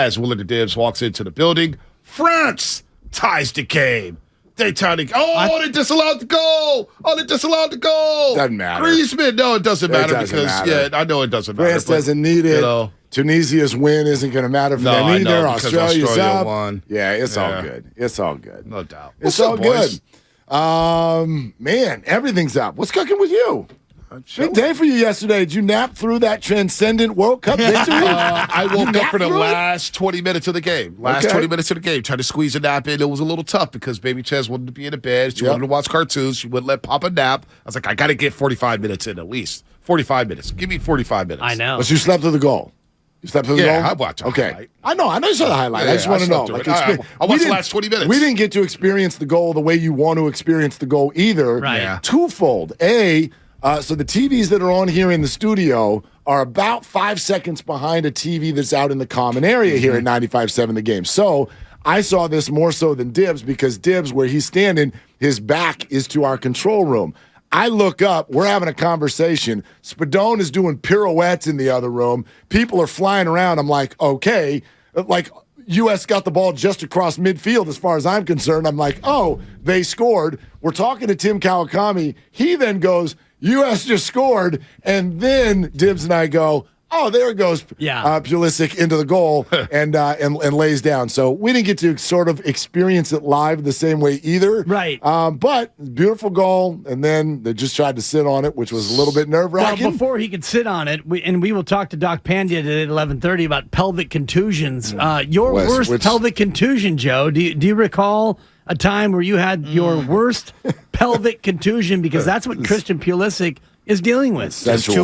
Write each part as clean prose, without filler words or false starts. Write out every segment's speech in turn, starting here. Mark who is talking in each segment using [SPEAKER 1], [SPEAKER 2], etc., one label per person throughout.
[SPEAKER 1] as Willard and Dibs walks into the building. France ties the game. They tie the they disallowed the goal. They disallowed the goal.
[SPEAKER 2] Doesn't matter.
[SPEAKER 1] Griezmann. No, it doesn't matter
[SPEAKER 2] matter.
[SPEAKER 1] I know it doesn't matter.
[SPEAKER 2] France doesn't need it. Tunisia's win isn't going to matter for them either. Australia's up.
[SPEAKER 1] Won.
[SPEAKER 2] Yeah, it's all good. It's all good.
[SPEAKER 1] No doubt.
[SPEAKER 2] It's all good. Man, everything's up. What's cooking with you? Big day for you yesterday. Did you nap through that transcendent World Cup victory?
[SPEAKER 1] I woke up for the last 20 minutes of the game. 20 minutes of the game. Tried to squeeze a nap in. It was a little tough because baby Ches wanted to be in the bed. She wanted to watch cartoons. She wouldn't let Papa nap. I was like, I got to get 45 minutes in at least. 45 minutes. Give me 45 minutes.
[SPEAKER 3] I know.
[SPEAKER 2] But you slept through the goal. You slept through the goal?
[SPEAKER 1] Yeah, I watched the highlight.
[SPEAKER 2] I know you saw the highlight. I just want to know.
[SPEAKER 1] I watched the last 20 minutes.
[SPEAKER 2] We didn't get to experience the goal the way you want to experience the goal either.
[SPEAKER 3] Right. Yeah.
[SPEAKER 2] Twofold. So the TVs that are on here in the studio are about 5 seconds behind a TV that's out in the common area here at 95.7 The Game. So I saw this more so than Dibs because Dibs, where he's standing, his back is to our control room. I look up, we're having a conversation. Spadone is doing pirouettes in the other room. People are flying around. I'm like, okay, U.S. got the ball just across midfield as far as I'm concerned. I'm like, oh, they scored. We're talking to Tim Kawakami. He then goes, U.S. just scored. And then Dibs and I go, oh, there goes Pulisic into the goal and lays down. So we didn't get to sort of experience it live the same way either.
[SPEAKER 3] Right.
[SPEAKER 2] But beautiful goal, and then they just tried to sit on it, which was a little bit nerve-wracking.
[SPEAKER 3] Well, before he could sit on it, we will talk to Doc Pandya today at 11:30 about pelvic contusions. Your worst pelvic contusion, Joe. Do you recall a time where you had your worst pelvic contusion? Because that's what Christian Pulisic is dealing with.
[SPEAKER 2] That's true.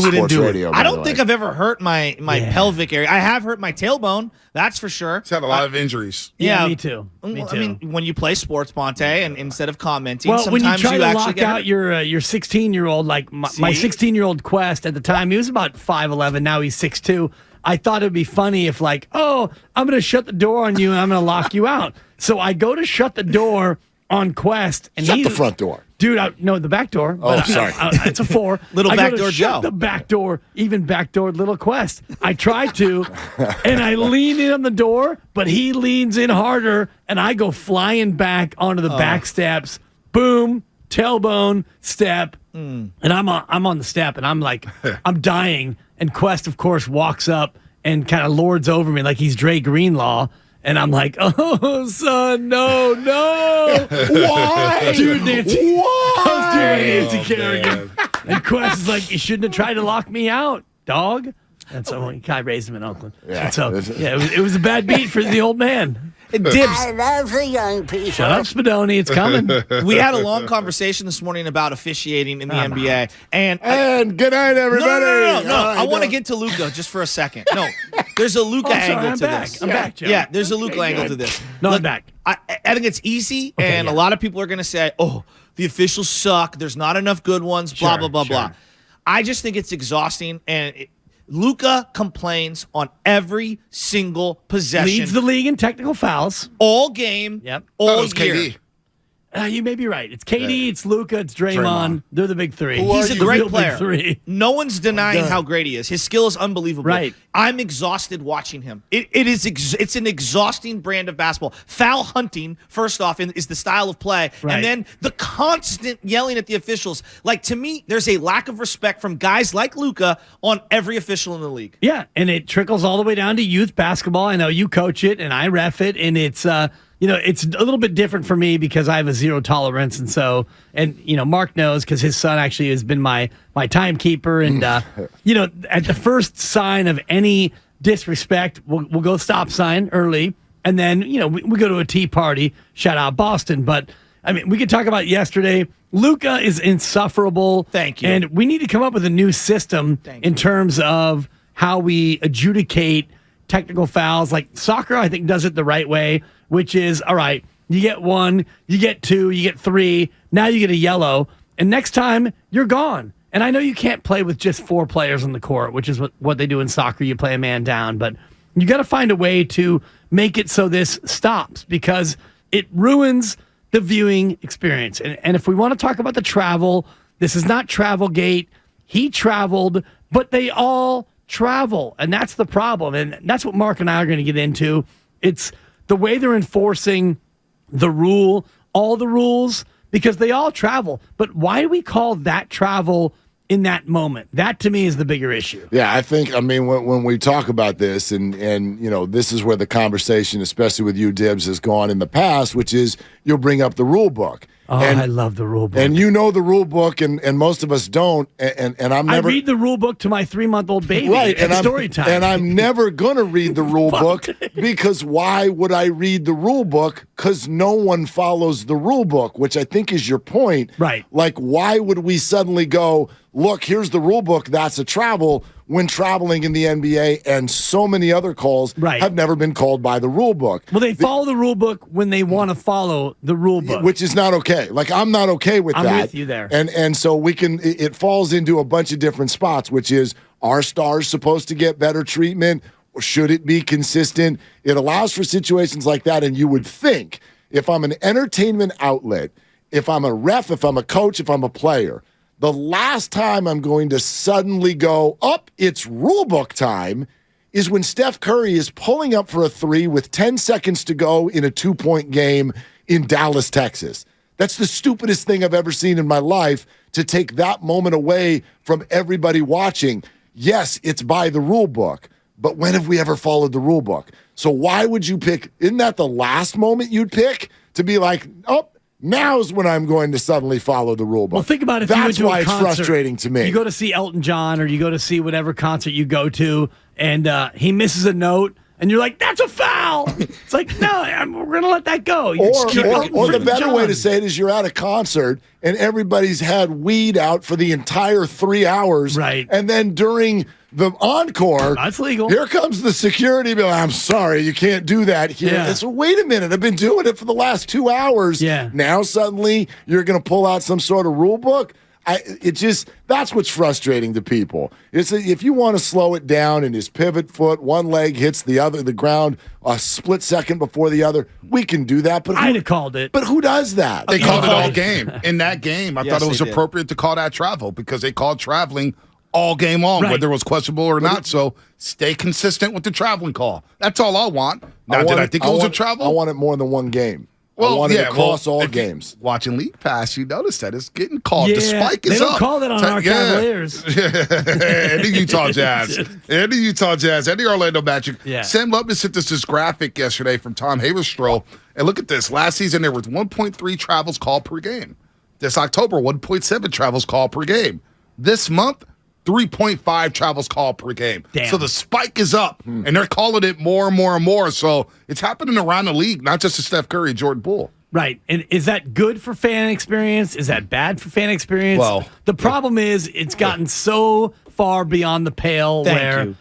[SPEAKER 4] I don't think I've ever hurt my pelvic area. I have hurt my tailbone, that's for sure.
[SPEAKER 1] He's had a lot of injuries.
[SPEAKER 3] Yeah, me too.
[SPEAKER 4] I mean, when you play sports, Ponte, and instead of commenting,
[SPEAKER 3] sometimes when you try to
[SPEAKER 4] actually
[SPEAKER 3] lock out your 16-year-old, like my 16-year-old Quest at the time, he was about 5'11", now he's 6'2". I thought it would be funny if I'm going to shut the door on you and I'm going to lock you out. So I go to shut the door on Quest. And
[SPEAKER 2] shut the front door.
[SPEAKER 3] Dude, no, the back door.
[SPEAKER 2] Oh, sorry.
[SPEAKER 3] It's a 4.
[SPEAKER 4] Little backdoor Joe.
[SPEAKER 3] Shut the back door, even backdoor little Quest. I tried to, and I lean in on the door, but he leans in harder, and I go flying back onto the back steps. Boom, tailbone, step, and I'm on the step, and I'm like, I'm dying. And Quest, of course, walks up and kind of lords over me like he's Dre Greenlaw. And I'm like, oh, son, no.
[SPEAKER 2] Why?
[SPEAKER 3] Dude, Nancy.
[SPEAKER 2] Why?
[SPEAKER 3] I was doing Nancy Kerrigan. And Quest is like, you shouldn't have tried to lock me out, dog. And so I raised him in Oakland. Yeah. And so, it was a bad beat for the old man.
[SPEAKER 4] Dibs.
[SPEAKER 5] I love the young people.
[SPEAKER 3] Shut up, Spadoni. It's coming.
[SPEAKER 4] We had a long conversation this morning about officiating in the NBA. And
[SPEAKER 2] good night, everybody.
[SPEAKER 4] No. I want to get to Luka just for a second. No, there's a Luka angle to this.
[SPEAKER 3] I'm back, Joe.
[SPEAKER 4] Yeah, there's a Luka angle to this.
[SPEAKER 3] No, I'm back.
[SPEAKER 4] I think it's easy, and a lot of people are going to say, oh, the officials suck. There's not enough good ones, blah, blah, blah. I just think it's exhausting, and Luka complains on every single possession.
[SPEAKER 3] Leads the league in technical fouls.
[SPEAKER 4] All game, all year.
[SPEAKER 1] KD.
[SPEAKER 3] You may be right. It's KD, it's Luka, it's Draymond. They're the big three.
[SPEAKER 4] He's a great player.
[SPEAKER 3] Three.
[SPEAKER 4] No one's denying how great he is. His skill is unbelievable.
[SPEAKER 3] Right.
[SPEAKER 4] I'm exhausted watching him. It's an exhausting brand of basketball. Foul hunting, first off, is the style of play.
[SPEAKER 3] Right.
[SPEAKER 4] And then the constant yelling at the officials. Like, to me, there's a lack of respect from guys like Luka on every official in the league.
[SPEAKER 3] Yeah, and it trickles all the way down to youth basketball. I know you coach it, and I ref it, and it's it's a little bit different for me because I have a zero tolerance. And so, Mark knows because his son actually has been my timekeeper. And, at the first sign of any disrespect, we'll go stop sign early. And then, we go to a tea party. Shout out Boston. But, we could talk about yesterday. Luka is insufferable.
[SPEAKER 4] Thank you.
[SPEAKER 3] And we need to come up with a new system in terms of how we adjudicate technical fouls. Like soccer, I think, does it the right way, which is, all right, you get 1, you get 2, you get 3, now you get a yellow, and next time you're gone. And I know you can't play with just 4 players on the court, which is what they do in soccer. You play a man down, but you got to find a way to make it so this stops because it ruins the viewing experience. And if we want to talk about the travel, this is not Travelgate. He traveled, but they all travel, and that's the problem. And that's what Mark and I are going to get into. It's the way they're enforcing the rule, all the rules, because they all travel. But why do we call that travel in that moment? That, to me, is the bigger issue.
[SPEAKER 2] Yeah, I mean, when we talk about this, and this is where the conversation, especially with you, Dibs, has gone in the past, which is you'll bring up the rule book.
[SPEAKER 3] Oh, I love the rule book.
[SPEAKER 2] And you know the rule book, and most of us don't. And I'm never.
[SPEAKER 3] I read the rule book to my 3-month-old baby
[SPEAKER 2] right,
[SPEAKER 3] at story time.
[SPEAKER 2] And I'm never going to read the rule book, because why would I read the rule book? Because no one follows the rule book, which I think is your point.
[SPEAKER 3] Right.
[SPEAKER 2] Like, why would we suddenly go, look, here's the rule book, that's a travel, when traveling in the NBA and so many other calls have never been called by the rule book.
[SPEAKER 3] Well, they follow the rule book when they want to follow the rule book.
[SPEAKER 2] Which is not okay. Like, I'm not okay with that.
[SPEAKER 3] I'm with you there.
[SPEAKER 2] And so it falls into a bunch of different spots, which is, are stars supposed to get better treatment, or should it be consistent? It allows for situations like that, and you would think, if I'm an entertainment outlet, if I'm a ref, if I'm a coach, if I'm a player, the last time I'm going to suddenly go, up, it's rule book time, is when Steph Curry is pulling up for a 3 with 10 seconds to go in a 2-point game in Dallas, Texas. That's the stupidest thing I've ever seen in my life, to take that moment away from everybody watching. Yes, it's by the rule book, but when have we ever followed the rule book? So why would you pick, isn't that the last moment you'd pick to be like, oh, now's when I'm going to suddenly follow the rule book?
[SPEAKER 3] Well, think about it.
[SPEAKER 2] That's why it's frustrating to me.
[SPEAKER 3] You go to see Elton John, or you go to see whatever concert you go to, and he misses a note, and you're like, that's a foul. It's like, no, we're going to let that go.
[SPEAKER 2] Or the better way to say it is, you're at a concert, and everybody's had weed out for the entire 3 hours.
[SPEAKER 3] Right.
[SPEAKER 2] And then during the encore,
[SPEAKER 3] that's legal.
[SPEAKER 2] Here comes the security bill. I'm sorry, you can't do that here.
[SPEAKER 3] Yeah.
[SPEAKER 2] It's, wait a minute, I've been doing it for the last 2 hours.
[SPEAKER 3] Yeah.
[SPEAKER 2] Now suddenly you're going to pull out some sort of rule book? That's what's frustrating to people. If you want to slow it down, and his pivot foot, one leg hits the ground a split second before the other, we can do that. But
[SPEAKER 3] I'd have called it.
[SPEAKER 2] But who does that?
[SPEAKER 1] They called it all game. In that game, I thought it was appropriate to call that travel, because they called traveling all game long, whether it was questionable or not. So stay consistent with the traveling call. That's all I want. Now, did I think it was a travel?
[SPEAKER 2] I want it more than one game. I want it across all games.
[SPEAKER 1] Watching League Pass, you notice that it's getting called.
[SPEAKER 3] Yeah,
[SPEAKER 1] the spike is up.
[SPEAKER 3] They don't call that on our Cavaliers.
[SPEAKER 1] And the Utah Jazz. And the Orlando Magic.
[SPEAKER 3] Yeah.
[SPEAKER 1] Sam Lubman sent this graphic yesterday from Tom Haberstroh. And look at this. Last season, there was 1.3 travels called per game. This October, 1.7 travels called per game. This month, 3.5 travels called per game.
[SPEAKER 3] Damn.
[SPEAKER 1] So the spike is up, and they're calling it more and more and more. So it's happening around the league, not just to Steph Curry and Jordan Poole.
[SPEAKER 3] Right. And is that good for fan experience? Is that bad for fan experience?
[SPEAKER 1] Well,
[SPEAKER 3] the problem is it's gotten so far beyond the pale where,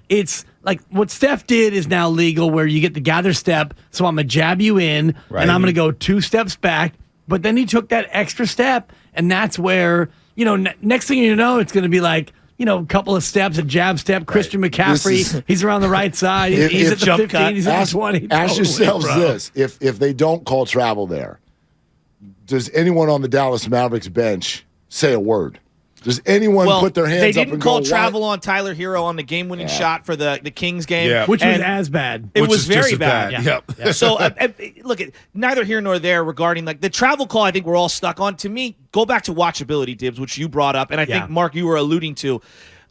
[SPEAKER 3] it's like what Steph did is now legal, where you get the gather step. So I'm going to jab you in, and I'm going to go 2 steps back. But then he took that extra step, and that's where, next thing you know, it's going to be like, a couple of steps, a jab step. Christian McCaffrey, he's around the right side. He's at the 15, he's at the 20.
[SPEAKER 2] Ask yourselves this. If they don't call travel there, does anyone on the Dallas Mavericks bench say a word? Does anyone put their hands up and go,
[SPEAKER 4] they didn't call travel on Tyler Hero on the game-winning shot for the Kings game.
[SPEAKER 3] Which was as bad.
[SPEAKER 4] It was very bad.
[SPEAKER 1] Yeah.
[SPEAKER 4] So, look, neither here nor there regarding the travel call. I think we're all stuck on. To me, go back to watchability, Dibs, which you brought up, and I think, Mark, you were alluding to.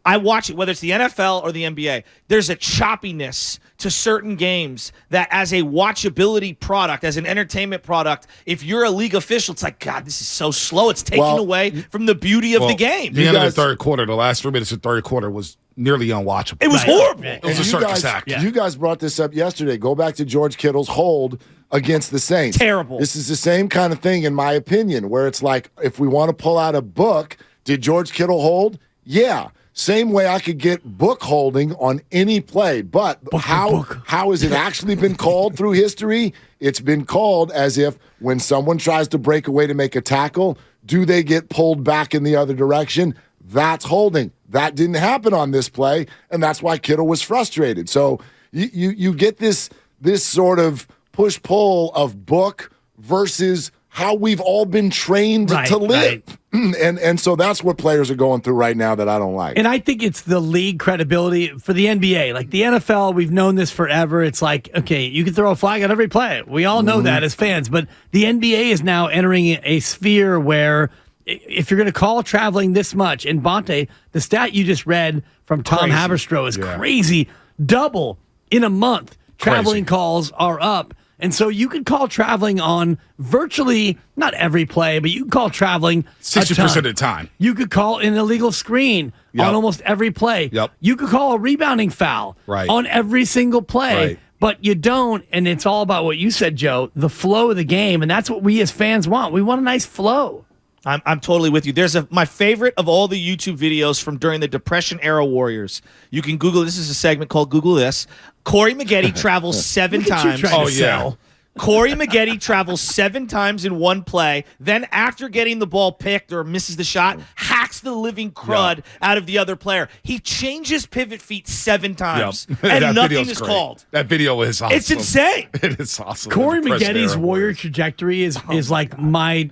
[SPEAKER 4] I watch it, whether it's the NFL or the NBA, there's a choppiness to certain games that as a watchability product, as an entertainment product, if you're a league official, it's like, God, this is so slow. It's taking away from the beauty of the game.
[SPEAKER 1] The end of the third quarter, the last 3 minutes of the third quarter was nearly unwatchable.
[SPEAKER 4] It was horrible.
[SPEAKER 1] It was a circus act.
[SPEAKER 2] You guys brought this up yesterday. Go back to George Kittle's hold against the Saints.
[SPEAKER 4] Terrible.
[SPEAKER 2] This is the same kind of thing, in my opinion, where it's like, if we want to pull out a book, did George Kittle hold? Yeah. Same way I could get book holding on any play, but how has it actually been called through history? It's been called as if when someone tries to break away to make a tackle, do they get pulled back in the other direction? That's holding. That didn't happen on this play, and that's why Kittle was frustrated. So you get this sort of push-pull of book versus how we've all been trained to live. And so that's what players are going through right now that I don't like.
[SPEAKER 3] And I think it's the league credibility for the NBA. Like the NFL, we've known this forever. It's like, okay, you can throw a flag on every play. We all know that as fans. But the NBA is now entering a sphere where if you're going to call traveling this much, and Bonte, the stat you just read from Tom Haberstroh is crazy. Double in a month, traveling calls are up. And so you could call traveling on virtually, not every play, but you can call traveling
[SPEAKER 1] 60% of the time.
[SPEAKER 3] You could call an illegal screen on almost every play. You could call a rebounding foul on every single play. But you don't, and it's all about what you said, Joe, the flow of the game, and that's what we as fans want. We want a nice flow.
[SPEAKER 4] I'm totally with you. There's my favorite of all the YouTube videos from during the Depression era Warriors. You can Google. This is a segment called Google This. Corey Maggette travels 7 times.
[SPEAKER 3] Oh yeah.
[SPEAKER 4] Corey Maggette travels 7 times in one play. Then, after getting the ball picked or misses the shot, hacks the living crud out of the other player. He changes pivot feet 7 times, and nothing is called.
[SPEAKER 1] That video is awesome.
[SPEAKER 4] It's insane.
[SPEAKER 1] It is awesome.
[SPEAKER 3] Corey Maggette's Warrior trajectory is like my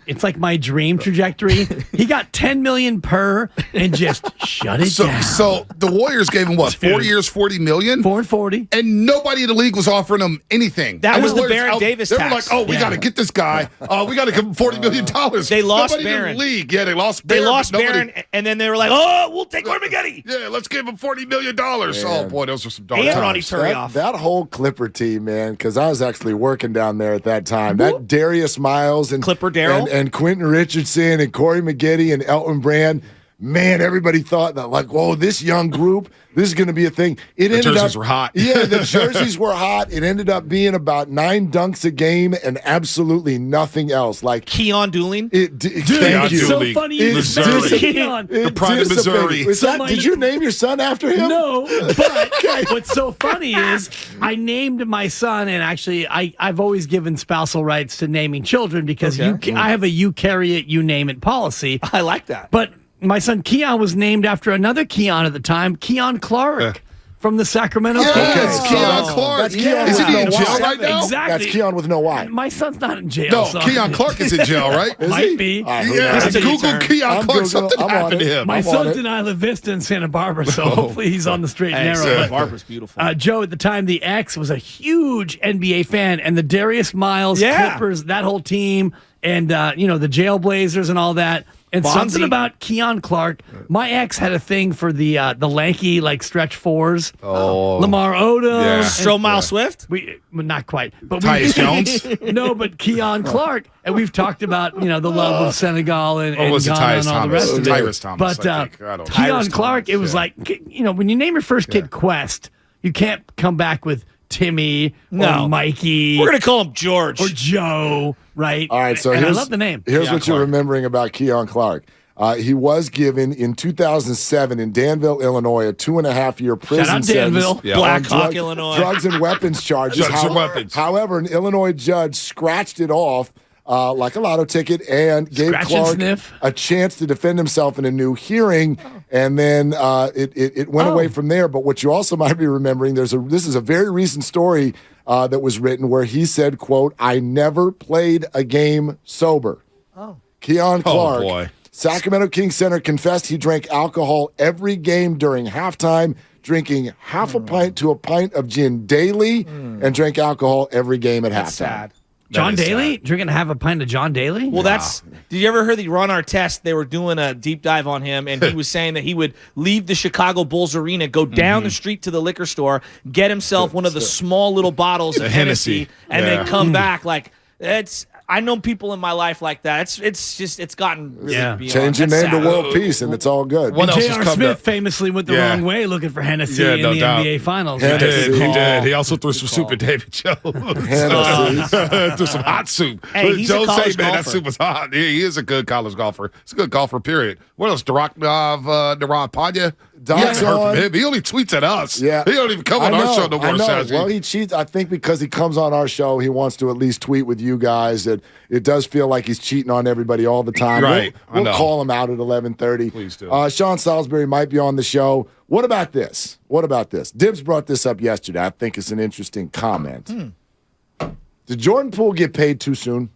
[SPEAKER 3] dream trajectory. He got $10 million per and just shut it down.
[SPEAKER 1] So the Warriors gave him what? 4 years, $40 million,
[SPEAKER 3] 4 and 40,
[SPEAKER 1] and nobody in the league was offering him anything.
[SPEAKER 4] That was the Baron Davis.
[SPEAKER 1] They were like, "Oh, we got to get this guy. We got to give him $40 million."
[SPEAKER 4] They lost
[SPEAKER 1] Nobody
[SPEAKER 4] Baron.
[SPEAKER 1] in the league. Yeah, they lost.
[SPEAKER 4] They
[SPEAKER 1] Baron,
[SPEAKER 4] lost Baron, and then they were like, "Oh, we'll take Corey Maggette."
[SPEAKER 1] Yeah, let's give him $40 million. Oh boy, those are some dark
[SPEAKER 4] And Ronnie
[SPEAKER 1] times.
[SPEAKER 4] Turioff.
[SPEAKER 2] That whole Clipper team, man, because I was actually working down there at that time. That Darius Miles and
[SPEAKER 4] Clipper Darryl
[SPEAKER 2] and Quentin Richardson and Corey Maggette and Elton Brand. Man, everybody thought that, like, whoa, this young group, this is going to be a thing.
[SPEAKER 1] The jerseys were hot.
[SPEAKER 2] Yeah, the jerseys were hot. It ended up being about 9 dunks a game and absolutely nothing else. Like
[SPEAKER 4] Keon Dooling.
[SPEAKER 2] Thank you.
[SPEAKER 3] It's so funny you
[SPEAKER 1] Missouri.
[SPEAKER 3] Keon.
[SPEAKER 1] The pride of Missouri.
[SPEAKER 2] Did you name your son after him?
[SPEAKER 3] No, but what's so funny is I named my son, and actually I've always given spousal rights to naming children because I have a you carry it, you name it policy.
[SPEAKER 4] I like that.
[SPEAKER 3] But my son Keon was named after another Keon at the time, Keon Clark from the Sacramento Kings.
[SPEAKER 1] Yes, Keon Clark.
[SPEAKER 2] That's Keon
[SPEAKER 1] Is
[SPEAKER 2] with
[SPEAKER 1] he
[SPEAKER 2] no
[SPEAKER 1] in jail
[SPEAKER 2] Y.
[SPEAKER 1] right now?
[SPEAKER 3] Exactly.
[SPEAKER 2] That's Keon with no Y.
[SPEAKER 3] My son's not in jail.
[SPEAKER 1] No,
[SPEAKER 3] so.
[SPEAKER 1] Keon Clark is in jail, right?
[SPEAKER 3] Might be.
[SPEAKER 1] Yeah, Google Keon Clark. Something happened to him.
[SPEAKER 3] My son's in Isla Vista in Santa Barbara, so hopefully he's on the straight and narrow.
[SPEAKER 4] Santa Barbara's beautiful.
[SPEAKER 3] Joe, at the time, the ex was a huge NBA fan, and the Darius Miles Clippers, that whole team, and the Jailblazers and all that. And something about Keon Clark, my ex had a thing for the lanky, like, stretch fours.
[SPEAKER 1] Oh.
[SPEAKER 3] Lamar Odom.
[SPEAKER 1] Yeah.
[SPEAKER 4] Stromile Swift?
[SPEAKER 3] Not quite. But
[SPEAKER 1] Tyus Jones?
[SPEAKER 3] No, but Keon Clark. And we've talked about, the love of Senegal and Ghana and all the rest of it.
[SPEAKER 1] Tyrus Thomas,
[SPEAKER 3] But
[SPEAKER 1] I think. I don't know.
[SPEAKER 3] Keon Clark, it was like, when you name your first kid Quest, you can't come back with Timmy or Mikey.
[SPEAKER 4] We're going to call him George.
[SPEAKER 3] Or Joe, right?
[SPEAKER 2] All right, so
[SPEAKER 3] I love the name.
[SPEAKER 2] Here's
[SPEAKER 1] Keon
[SPEAKER 2] what you're
[SPEAKER 1] Clark.
[SPEAKER 2] remembering about Keon Clark. He was given in 2007 in Danville, Illinois, a 2.5-year prison
[SPEAKER 3] Shout out
[SPEAKER 2] sentence
[SPEAKER 3] Danville.
[SPEAKER 1] Yeah.
[SPEAKER 4] Black
[SPEAKER 2] on
[SPEAKER 4] Hawk, Illinois.
[SPEAKER 2] drugs and weapons charges.
[SPEAKER 1] Drugs and weapons.
[SPEAKER 2] However, an Illinois judge scratched it off like a lotto ticket and gave
[SPEAKER 3] Scratch and
[SPEAKER 2] Clark
[SPEAKER 3] sniff.
[SPEAKER 2] a chance to defend himself in a new hearing, and then it went away from there. But what you also might be remembering, this is a very recent story that was written where he said, quote, "I never played a game sober." Keon Clark,
[SPEAKER 1] boy.
[SPEAKER 2] Sacramento Kings center, confessed he drank alcohol every game during halftime, drinking half a pint to a pint of gin daily, and drank alcohol every game at halftime.
[SPEAKER 4] Sad.
[SPEAKER 3] John
[SPEAKER 1] That is
[SPEAKER 3] Daly?
[SPEAKER 1] sad.
[SPEAKER 3] Drinking half a pint of John Daly?
[SPEAKER 4] Well, did you ever hear the Ron Artest? They were doing a deep dive on him, and he was saying that he would leave the Chicago Bulls arena, go down the street to the liquor store, get himself one of the small little bottles of Hennessy, and then come back. Like, I know people in my life like that. It's gotten really beyond.
[SPEAKER 2] Change your
[SPEAKER 4] That's
[SPEAKER 2] name to
[SPEAKER 4] sad.
[SPEAKER 2] World Peace, and it's all good.
[SPEAKER 1] What else has
[SPEAKER 3] J.R.
[SPEAKER 1] come
[SPEAKER 3] Smith
[SPEAKER 1] up?
[SPEAKER 3] famously went the wrong way looking for Hennessy in
[SPEAKER 1] no
[SPEAKER 3] the
[SPEAKER 1] doubt.
[SPEAKER 3] NBA Finals.
[SPEAKER 1] He
[SPEAKER 3] right?
[SPEAKER 2] Hennessy.
[SPEAKER 1] did. He also threw some soup at David Jones. Threw some hot soup.
[SPEAKER 4] Hey, he's a
[SPEAKER 1] Jones
[SPEAKER 4] college
[SPEAKER 1] said, man, that
[SPEAKER 4] golfer.
[SPEAKER 1] soup was hot. He is a good college golfer. He's a good golfer, period. What else? Narad Padya?
[SPEAKER 2] Doc's
[SPEAKER 1] Heard
[SPEAKER 2] on.
[SPEAKER 1] from him. He only tweets at us.
[SPEAKER 2] Yeah.
[SPEAKER 1] He don't even come on our show no more.
[SPEAKER 2] I know.
[SPEAKER 1] Sashi.
[SPEAKER 2] Well, he cheats. I think because he comes on our show, he wants to at least tweet with you guys. That it does feel like he's cheating on everybody all the time.
[SPEAKER 1] Right. I
[SPEAKER 2] We'll
[SPEAKER 1] know.
[SPEAKER 2] call him out at 11:30.
[SPEAKER 1] Please do.
[SPEAKER 2] Sean Salisbury might be on the show. What about this? Dibs brought this up yesterday. I think it's an interesting comment. Did Jordan Poole get paid too soon?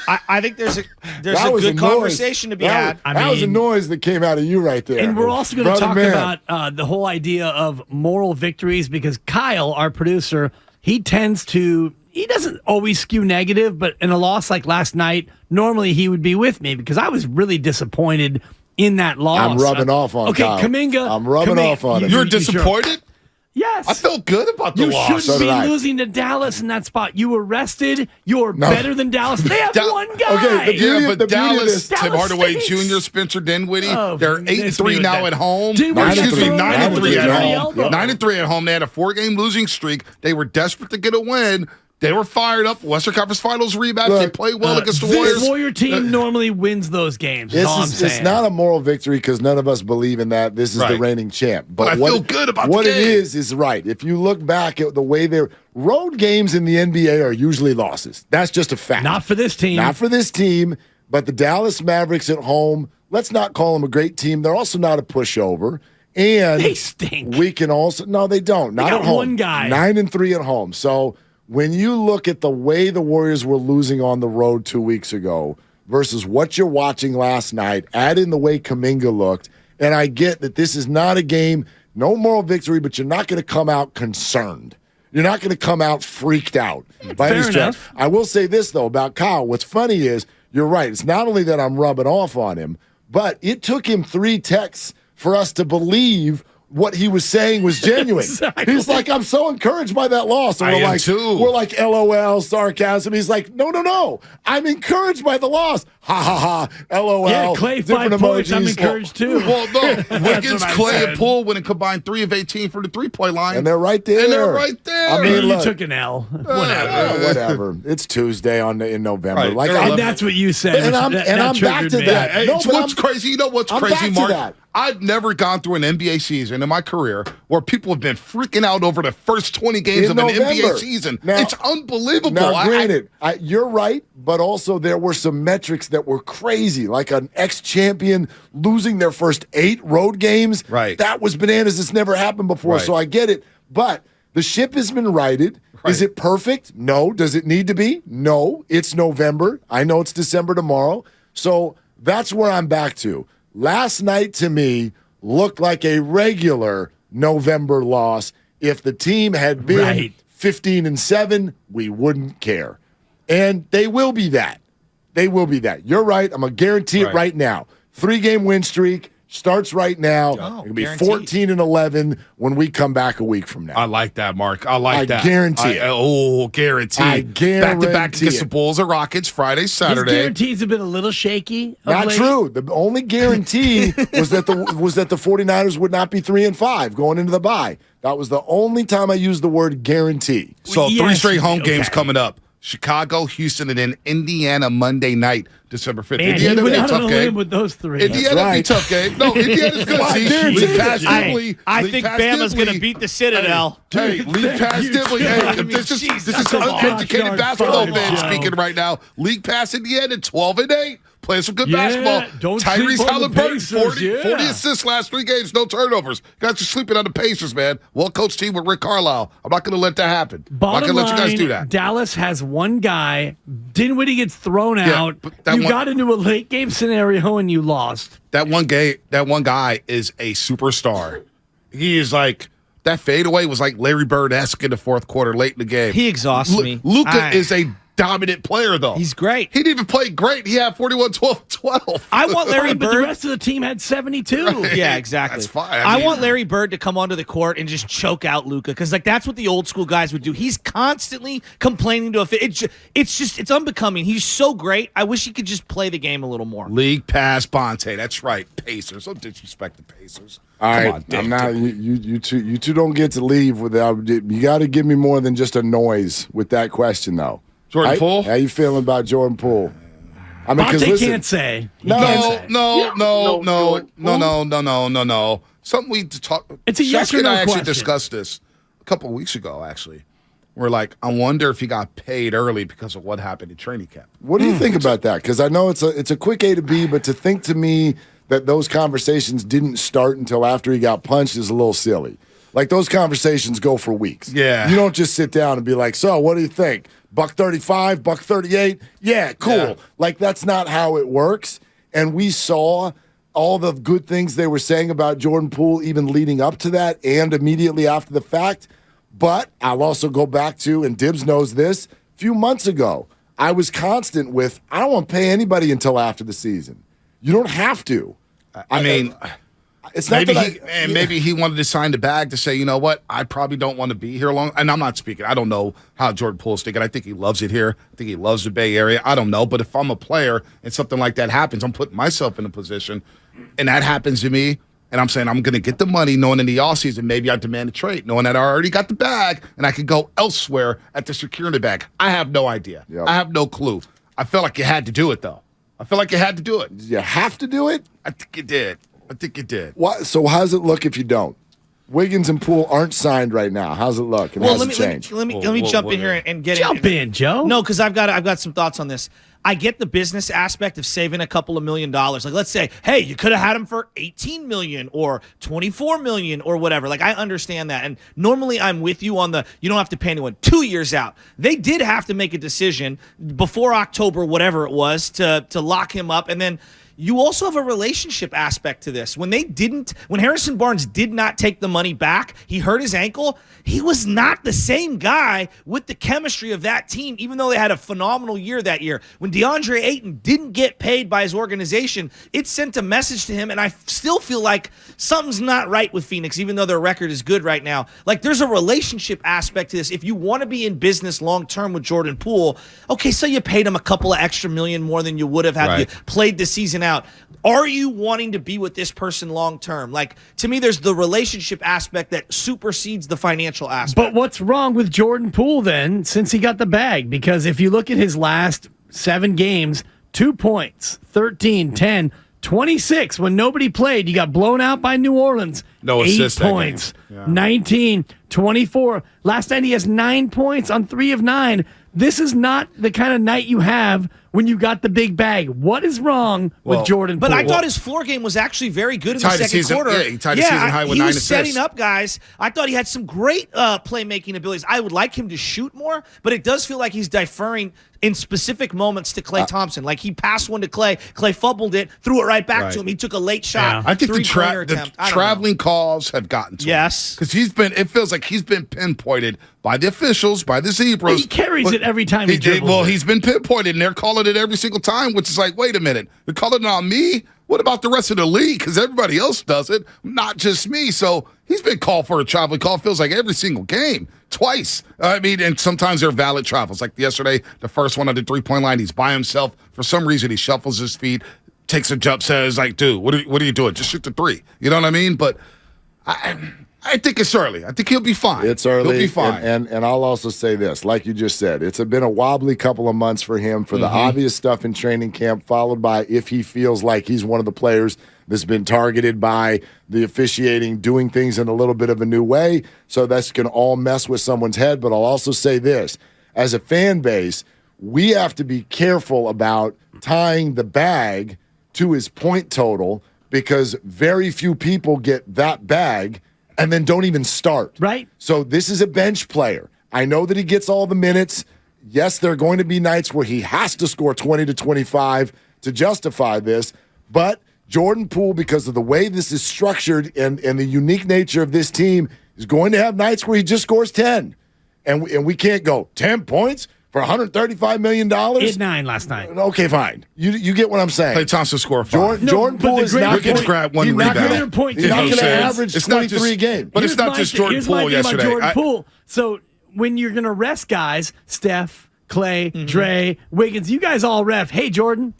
[SPEAKER 4] I think there's a good conversation to be had.
[SPEAKER 2] That was a noise that came out of you right there.
[SPEAKER 3] And we're also going to talk about the whole idea of moral victories because Kyle, our producer, he doesn't always skew negative, but in a loss like last night, normally he would be with me because I was really disappointed in that loss.
[SPEAKER 2] I'm rubbing off on Kyle.
[SPEAKER 3] Kuminga.
[SPEAKER 2] I'm rubbing off on him.
[SPEAKER 1] You're disappointed?
[SPEAKER 3] Yes.
[SPEAKER 1] I felt good about the loss.
[SPEAKER 3] You shouldn't be losing to Dallas in that spot. You were rested. You're better than Dallas. They have one guy.
[SPEAKER 1] Okay, but Dallas, Tim Hardaway Jr., Spencer Dinwiddie, they're 8-3 now at home. 9-3 at home. 9-3 at home. They had a 4-game losing streak. They were desperate to get a win. They were fired up. Western Conference Finals rematch. They played well against the Warriors.
[SPEAKER 3] This Warrior team normally wins those games.
[SPEAKER 2] It's not a moral victory because none of us believe in that. This is the reigning champ.
[SPEAKER 1] But I feel good about
[SPEAKER 2] what
[SPEAKER 1] the game.
[SPEAKER 2] It is right. If you look back at the way road games in the NBA are usually losses. That's just a fact.
[SPEAKER 3] Not for this team.
[SPEAKER 2] Not for this team. But the Dallas Mavericks at home, let's not call them a great team. They're also not a pushover. And
[SPEAKER 3] they stink.
[SPEAKER 2] We can also they don't. Not
[SPEAKER 3] at
[SPEAKER 2] home.
[SPEAKER 3] One guy.
[SPEAKER 2] 9-3 at home. So when you look at the way the Warriors were losing on the road 2 weeks ago versus what you're watching last night, add in the way Kuminga looked, and I get that this is not a game, no moral victory, but you're not going to come out concerned. You're not going to come out freaked out by any stretch. I will say this, though, about Kyle. What's funny is, you're right, it's not only that I'm rubbing off on him, but it took him 3 texts for us to believe what he was saying was genuine. Exactly. He's like, I'm so encouraged by that loss. And we're like, LOL, sarcasm. He's like, no. I'm encouraged by the loss. Ha, ha, ha, LOL.
[SPEAKER 3] Yeah, Clay, 5 points. I'm encouraged, too.
[SPEAKER 1] Well, no. Wiggins, Clay, and Poole went and combined 3 of 18 from the three-point line.
[SPEAKER 2] And they're right there.
[SPEAKER 3] I mean, you took an L.
[SPEAKER 2] Whatever. It's Tuesday in November.
[SPEAKER 3] Right. And that's what you said.
[SPEAKER 2] And I'm back to that.
[SPEAKER 1] Hey, what's crazy? You know what's crazy, Mark? I've never gone through an NBA season in my career where people have been freaking out over the first 20 games of an NBA season. Now, it's unbelievable.
[SPEAKER 2] Now, granted, you're right, but also there were some metrics that were crazy, like an ex-champion losing their first 8 road games.
[SPEAKER 1] Right.
[SPEAKER 2] That was bananas. It's never happened before, so I get it. But the ship has been righted. Right. Is it perfect? No. Does it need to be? No. It's November. I know it's December tomorrow. So that's where I'm back to. Last night, to me, looked like a regular November loss. If the team had been 15-7, we wouldn't care. And they will be that. They will be that. You're right. I'm going to guarantee it right now. 3-game win streak starts right now. It'll be 14-11 when we come back a week from now.
[SPEAKER 1] I like that, Mark. I like that.
[SPEAKER 2] Guarantee it.
[SPEAKER 1] Guarantee.
[SPEAKER 2] I guarantee
[SPEAKER 1] back-to-back against the Bulls or Rockets Friday, Saturday.
[SPEAKER 3] His guarantees have been a little shaky.
[SPEAKER 2] Not true. The only guarantee was that the 49ers would not be 3-5 going into the bye. That was the only time I used the word guarantee.
[SPEAKER 1] So 3 straight home games coming up. Chicago, Houston, and then Indiana Monday night, December 5th.
[SPEAKER 3] Man,
[SPEAKER 1] Indiana
[SPEAKER 3] be
[SPEAKER 1] a tough game.
[SPEAKER 3] With those 3.
[SPEAKER 1] Indiana be a tough game. No, Indiana's good.
[SPEAKER 4] I think Bama's going to beat the Citadel.
[SPEAKER 1] Hey, league pass Dibley. Hey, this is uneducated basketball fans speaking right now. League pass Indiana 12-8. Playing some good basketball. Tyrese Halliburton, 40 assists last 3 games, no turnovers. Guys are sleeping on the Pacers, man. Well-coached team with Rick Carlisle. I'm not going to let that happen. I'm not going to let you guys do that.
[SPEAKER 3] Dallas has one guy. Dinwiddie gets thrown out. You got into a late-game scenario and you lost.
[SPEAKER 1] That one guy is a superstar. He is like... That fadeaway was like Larry Bird-esque in the 4th quarter, late in the game.
[SPEAKER 4] He exhausts me.
[SPEAKER 1] Luka is a dominant player, though.
[SPEAKER 4] He's great.
[SPEAKER 1] He didn't even play great. He had 41, 12, 12.
[SPEAKER 4] I want Larry Bird.
[SPEAKER 3] But the rest of the team had 72.
[SPEAKER 4] Right. Yeah, exactly.
[SPEAKER 1] That's fine.
[SPEAKER 4] I want Larry Bird to come onto the court and just choke out Luka because, that's what the old school guys would do. He's constantly complaining to it's unbecoming. He's so great. I wish he could just play the game a little more.
[SPEAKER 1] League pass Bonte. That's right. Pacers. Don't disrespect the Pacers.
[SPEAKER 2] All right, I'm not. You two don't get to leave without. You got to give me more than just a noise with that question, though.
[SPEAKER 1] Jordan Poole.
[SPEAKER 2] How you feeling about Jordan Poole?
[SPEAKER 3] I mean, because
[SPEAKER 2] can't
[SPEAKER 3] say.
[SPEAKER 2] No.
[SPEAKER 1] Something we talk.
[SPEAKER 3] It's a yes or no
[SPEAKER 1] I actually
[SPEAKER 3] question.
[SPEAKER 1] discussed this a couple of weeks ago. Actually, we're like, I wonder if he got paid early because of what happened in training camp.
[SPEAKER 2] What do you think about that? Because I know it's a quick A to B, but to think to me that those conversations didn't start until after he got punched is a little silly. Like, those conversations go for weeks.
[SPEAKER 1] Yeah.
[SPEAKER 2] You don't just sit down and be like, so what do you think? $135, $138. Yeah, cool.
[SPEAKER 1] Yeah.
[SPEAKER 2] Like, that's not how it works. And we saw all the good things they were saying about Jordan Poole even leading up to that and immediately after the fact. But I'll also go back to, and Dibs knows this, a few months ago, I was constant with, I don't want to pay anybody until after the season. You don't have to.
[SPEAKER 1] I mean,
[SPEAKER 2] it's not
[SPEAKER 1] maybe he wanted to sign the bag to say, you know what, I probably don't want to be here long. And I'm not speaking. I don't know how Jordan Poole's thinking. I think he loves it here. I think he loves the Bay Area. I don't know. But if I'm a player and something like that happens, I'm putting myself in a position, and that happens to me, and I'm saying I'm going to get the money, knowing in the offseason maybe I demand a trade, knowing that I already got the bag and I could go elsewhere at the security bag. I have no idea.
[SPEAKER 2] Yep.
[SPEAKER 1] I have no clue. I felt like you had to do it, though. I feel like you had to do it.
[SPEAKER 2] You have to do it?
[SPEAKER 1] I think you did.
[SPEAKER 2] So how does it look if you don't? Wiggins and Poole aren't signed right now. How's it look? And
[SPEAKER 4] Well,
[SPEAKER 2] let
[SPEAKER 4] me jump in here and get
[SPEAKER 3] Jump in, Joe.
[SPEAKER 4] No, because I've got some thoughts on this. I get the business aspect of saving a couple of $1 million. Like, let's say, hey, you could have had him for $18 million or $24 million or whatever. Like, I understand that. And normally I'm with you on you don't have to pay anyone 2 years out. They did have to make a decision before October, whatever it was, to lock him up. And then you also have a relationship aspect to this. When Harrison Barnes did not take the money back, he hurt his ankle. He was not the same guy with the chemistry of that team, even though they had a phenomenal year that year. When DeAndre Ayton didn't get paid by his organization, it sent a message to him, and I still feel like something's not right with Phoenix, even though their record is good right now. Like, there's a relationship aspect to this. If you want to be in business long-term with Jordan Poole, okay, so you paid him a couple of extra million more than you would have had you played the season out. Are you wanting to be with this person long term? Like, to me, there's the relationship aspect that supersedes the financial aspect.
[SPEAKER 3] But what's wrong with Jordan Poole then since he got the bag? Because if you look at his last 7 games, 2 points, 13, 10, 26. When nobody played, you got blown out by New Orleans.
[SPEAKER 1] No
[SPEAKER 3] 8
[SPEAKER 1] assists.
[SPEAKER 3] points,
[SPEAKER 1] Yeah.
[SPEAKER 3] 19, 24. Last night he has 9 points on 3 of 9. This is not the kind of night you have when you got the big bag. What is wrong with Jordan Poole?
[SPEAKER 4] But I thought his floor game was actually very good in the second quarter.
[SPEAKER 1] Yeah, he tied the season high with 9 assists.
[SPEAKER 4] He was setting up guys. I thought he had some great playmaking abilities. I would like him to shoot more, but it does feel like he's deferring in specific moments to Klay Thompson. Like, he passed one to Klay. Klay fumbled it, threw it right back to him. He took a late shot.
[SPEAKER 1] I think the
[SPEAKER 4] attempt.
[SPEAKER 1] traveling calls have gotten to him.
[SPEAKER 4] Yes.
[SPEAKER 1] Because it feels like he's been pinpointed by the officials, by the Zebras.
[SPEAKER 3] Well, he carries it every time he dribbles.
[SPEAKER 1] He's been pinpointed, and they're calling it every single time, which is like, wait a minute. They're calling it on me? What about the rest of the league? Because everybody else does it, not just me. So he's been called for a traveling call, feels like every single game, twice. I mean, and sometimes they're valid travels. Like yesterday, the first one on the three-point line, he's by himself. For some reason, he shuffles his feet, takes a jump, says, like, dude, what are you doing? Just shoot the three. You know what I mean? But I think it's early. I think he'll be fine.
[SPEAKER 2] It's early.
[SPEAKER 1] He'll be fine.
[SPEAKER 2] And I'll also say this, like you just said, it's been a wobbly couple of months for him for the obvious stuff in training camp, followed by if he feels like he's one of the players that's been targeted by the officiating, doing things in a little bit of a new way. So that's going to all mess with someone's head. But I'll also say this, as a fan base, we have to be careful about tying the bag to his point total because very few people get that bag and then don't even start.
[SPEAKER 3] Right.
[SPEAKER 2] So this is a bench player. I know that he gets all the minutes. Yes, there are going to be nights where he has to score 20 to 25 to justify this, but Jordan Poole, because of the way this is structured and the unique nature of this team, is going to have nights where he just scores 10. And we can't go 10 points for $135 million?
[SPEAKER 3] He had 9 last night.
[SPEAKER 2] Okay, fine. You get what I'm saying.
[SPEAKER 1] Klay Thompson scored 5.
[SPEAKER 2] Jordan Poole is not going to
[SPEAKER 1] grab one rebound.
[SPEAKER 2] He's not going to average 23 a game.
[SPEAKER 1] But it's not just Jordan Poole yesterday.
[SPEAKER 3] Jordan Poole. So when you're going to rest guys, Steph, Klay, Dre, Wiggins, you guys all ref. Hey, Jordan,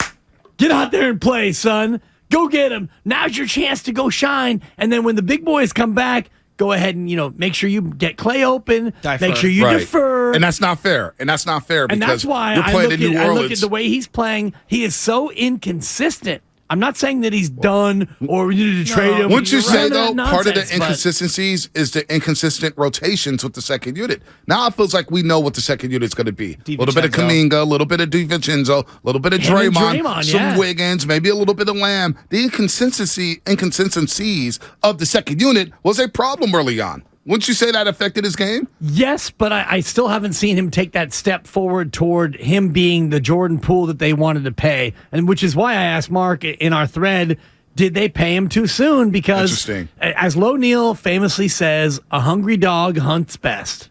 [SPEAKER 3] get out there and play, son. Go get him. Now's your chance to go shine. And then when the big boys come back, go ahead and, make sure you get Klay open. Make sure you defer.
[SPEAKER 1] And that's not fair. Because
[SPEAKER 3] and that's why
[SPEAKER 1] you're playing in New Orleans.
[SPEAKER 3] I look at the way he's playing. He is so inconsistent. I'm not saying that he's done or we need to trade him.
[SPEAKER 1] Wouldn't you say, though, part of the
[SPEAKER 3] nonsense,
[SPEAKER 1] inconsistencies is the inconsistent rotations with the second unit? Now it feels like we know what the second unit's going to be. A little bit of Kuminga, a little bit of DiVincenzo, a little bit of Draymond, some Wiggins, maybe a little bit of Lamb. The inconsistencies of the second unit was a problem early on. Wouldn't you say that affected his game?
[SPEAKER 3] Yes, but I still haven't seen him take that step forward toward him being the Jordan Poole that they wanted to pay, and which is why I asked Mark in our thread, did they pay him too soon? Because, as Lo Neal famously says, a hungry dog hunts best.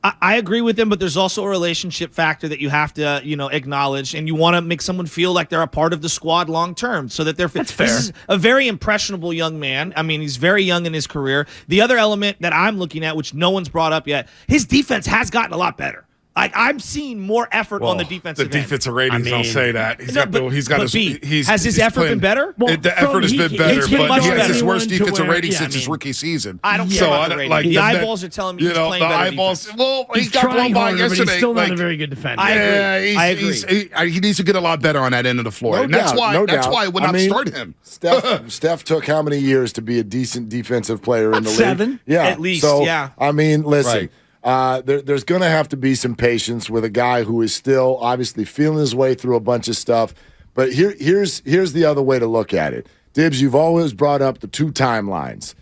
[SPEAKER 4] I agree with him, but there's also a relationship factor that you have to, acknowledge, and you want to make someone feel like they're a part of the squad long term, so that they're.
[SPEAKER 3] That's fair.
[SPEAKER 4] This is a very impressionable young man. I mean, he's very young in his career. The other element that I'm looking at, which no one's brought up yet, his defense has gotten a lot better. Like, I'm seeing more effort on the defensive end.
[SPEAKER 1] The defensive ratings don't say that.
[SPEAKER 4] Has his effort been better?
[SPEAKER 1] Well, the effort has been better, but he has his worst defensive rating since his rookie season.
[SPEAKER 4] I don't care about the rating. The eyeballs are telling me he's playing better defense.
[SPEAKER 1] Well, he got blown by yesterday.
[SPEAKER 3] But he's still not a very good defender.
[SPEAKER 4] I agree.
[SPEAKER 1] He needs to get a lot better on that end of the floor. That's why I would not start him.
[SPEAKER 2] Steph took how many years to be a decent defensive player in the league?
[SPEAKER 3] 7.
[SPEAKER 2] Yeah,
[SPEAKER 4] at least.
[SPEAKER 2] So,
[SPEAKER 4] yeah.
[SPEAKER 2] I mean, listen. There's going to have to be some patience with a guy who is still obviously feeling his way through a bunch of stuff. But here's the other way to look at it. Dibs, you've always brought up the 2 timelines.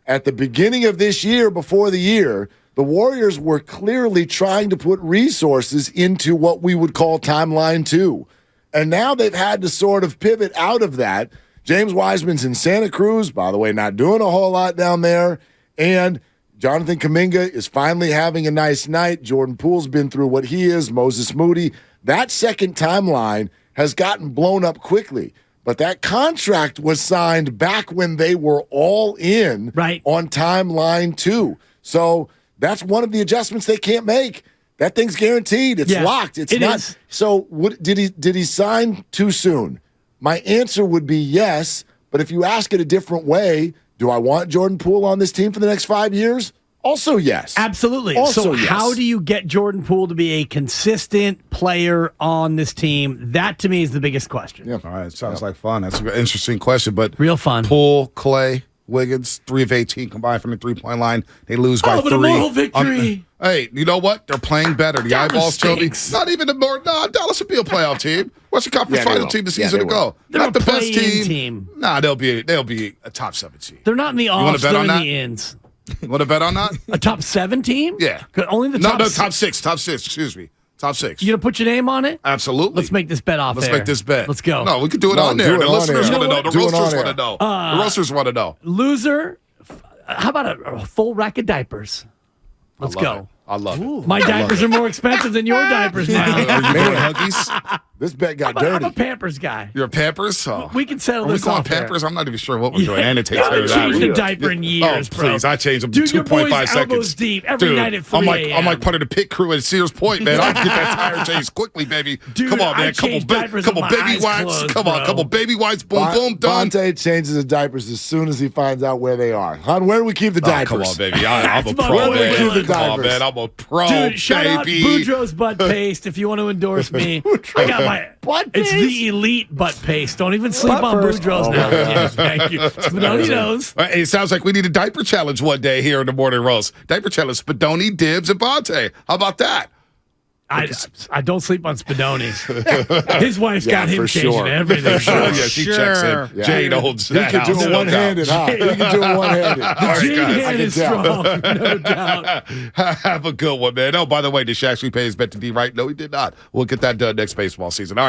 [SPEAKER 2] At the beginning of this year, before the year, the Warriors were clearly trying to put resources into what we would call timeline 2. And now they've had to sort of pivot out of that. James Wiseman's in Santa Cruz, by the way, not doing a whole lot down there. And Jonathan Kuminga is finally having a nice night. Jordan Poole's been through what he is. Moses Moody. That second timeline has gotten blown up quickly. But that contract was signed back when they were all in on timeline 2. So that's one of the adjustments they can't make. That thing's guaranteed. It's locked. It's not. So did he sign too soon? My answer would be yes. But if you ask it a different way, do I want Jordan Poole on this team for the next 5 years? Also, yes.
[SPEAKER 3] Absolutely.
[SPEAKER 2] Also,
[SPEAKER 3] so how do you get Jordan Poole to be a consistent player on this team? That, to me, is the biggest question.
[SPEAKER 1] Yeah. All right. Sounds like fun. That's an interesting question. But
[SPEAKER 3] real fun.
[SPEAKER 1] Poole, Clay, Wiggins, 3 of 18 combined from the three-point line. They lose by 3.
[SPEAKER 3] But a moral victory.
[SPEAKER 1] Hey, you know what? They're playing better. The eyeballs tell me. Not even the more. No, Dallas will be a playoff team. Western Conference final team the season ago.
[SPEAKER 3] They're
[SPEAKER 1] not the best
[SPEAKER 3] team.
[SPEAKER 1] Nah, they'll be a top 7 team.
[SPEAKER 3] They're not in the offs. They're in the ends.
[SPEAKER 1] You want to bet on that?
[SPEAKER 3] A top 7 team?
[SPEAKER 1] Yeah.
[SPEAKER 3] Only the top.
[SPEAKER 1] No, top 6. Top 6. Excuse me. Top 6.
[SPEAKER 3] You gonna put your name on it?
[SPEAKER 1] Absolutely.
[SPEAKER 3] Let's make this bet off
[SPEAKER 1] Let's
[SPEAKER 3] air.
[SPEAKER 1] make this bet.
[SPEAKER 3] Let's go.
[SPEAKER 1] No, we could do it on there. The listeners want to know. The roasters want to know. The roasters want to know.
[SPEAKER 3] Loser. How about a full rack of diapers? Let's go.
[SPEAKER 1] I love it.
[SPEAKER 3] My diapers are more expensive than your diapers now.
[SPEAKER 1] Are you going Huggies?
[SPEAKER 2] This bet got dirty.
[SPEAKER 3] I'm a Pampers guy.
[SPEAKER 1] You're a Pampers? Oh.
[SPEAKER 3] We can settle this
[SPEAKER 1] off. Are we
[SPEAKER 3] off
[SPEAKER 1] going Pampers?
[SPEAKER 3] there.
[SPEAKER 1] I'm not even sure what we're doing. And it takes
[SPEAKER 3] I haven't changed a diaper in years,
[SPEAKER 1] bro. Please, I changed them to
[SPEAKER 3] Dude, your
[SPEAKER 1] 2.5
[SPEAKER 3] boy's
[SPEAKER 1] seconds.
[SPEAKER 3] elbows deep every night at 3 a.m.
[SPEAKER 1] I'm like part of the pit crew at Sears Point, man. I'll get that tire changed quickly, baby.
[SPEAKER 3] Dude,
[SPEAKER 1] come on, man.
[SPEAKER 3] I change diapers with my
[SPEAKER 1] baby
[SPEAKER 3] eyes
[SPEAKER 1] wipes.
[SPEAKER 3] closed,
[SPEAKER 1] Come on,
[SPEAKER 3] bro.
[SPEAKER 1] couple baby wipes. Boom, boom, done.
[SPEAKER 2] Bonte changes his diapers as soon as he finds out where they are. Hon, where do we keep the diapers?
[SPEAKER 1] Come on, baby. I'm a
[SPEAKER 3] That's
[SPEAKER 1] pro,
[SPEAKER 3] my
[SPEAKER 1] man.
[SPEAKER 3] boy.
[SPEAKER 1] Come on, man. I'm a pro,
[SPEAKER 3] Dude, shout out
[SPEAKER 1] baby.
[SPEAKER 3] Boudreaux's butt paste if you want to endorse me. I got my
[SPEAKER 2] butt
[SPEAKER 3] It's
[SPEAKER 2] paste?
[SPEAKER 3] the elite butt paste. Don't even sleep on
[SPEAKER 2] first.
[SPEAKER 3] Boudreaux's
[SPEAKER 2] Oh,
[SPEAKER 3] now.
[SPEAKER 2] my
[SPEAKER 3] Yeah, thank you. Spadoni knows.
[SPEAKER 1] All right, it sounds like we need a diaper challenge one day here in the morning roast. Diaper challenge, Spadoni, Dibs, and Bonte. How about that?
[SPEAKER 3] I don't sleep on Spadoni. His wife's got him
[SPEAKER 2] for
[SPEAKER 3] changing
[SPEAKER 2] sure.
[SPEAKER 3] everything.
[SPEAKER 1] Yeah, she checks in.
[SPEAKER 2] Yeah.
[SPEAKER 1] Jade holds
[SPEAKER 2] He
[SPEAKER 1] that
[SPEAKER 2] can do
[SPEAKER 1] house.
[SPEAKER 2] it one-handed, huh? He can do it one-handed.
[SPEAKER 1] All right,
[SPEAKER 3] Gene
[SPEAKER 1] guys.
[SPEAKER 3] hand is strong, no doubt.
[SPEAKER 1] Have a good one, man. Oh, by the way, did Shaq actually pay his bet to D right? No, he did not. We'll get that done next baseball season. All right.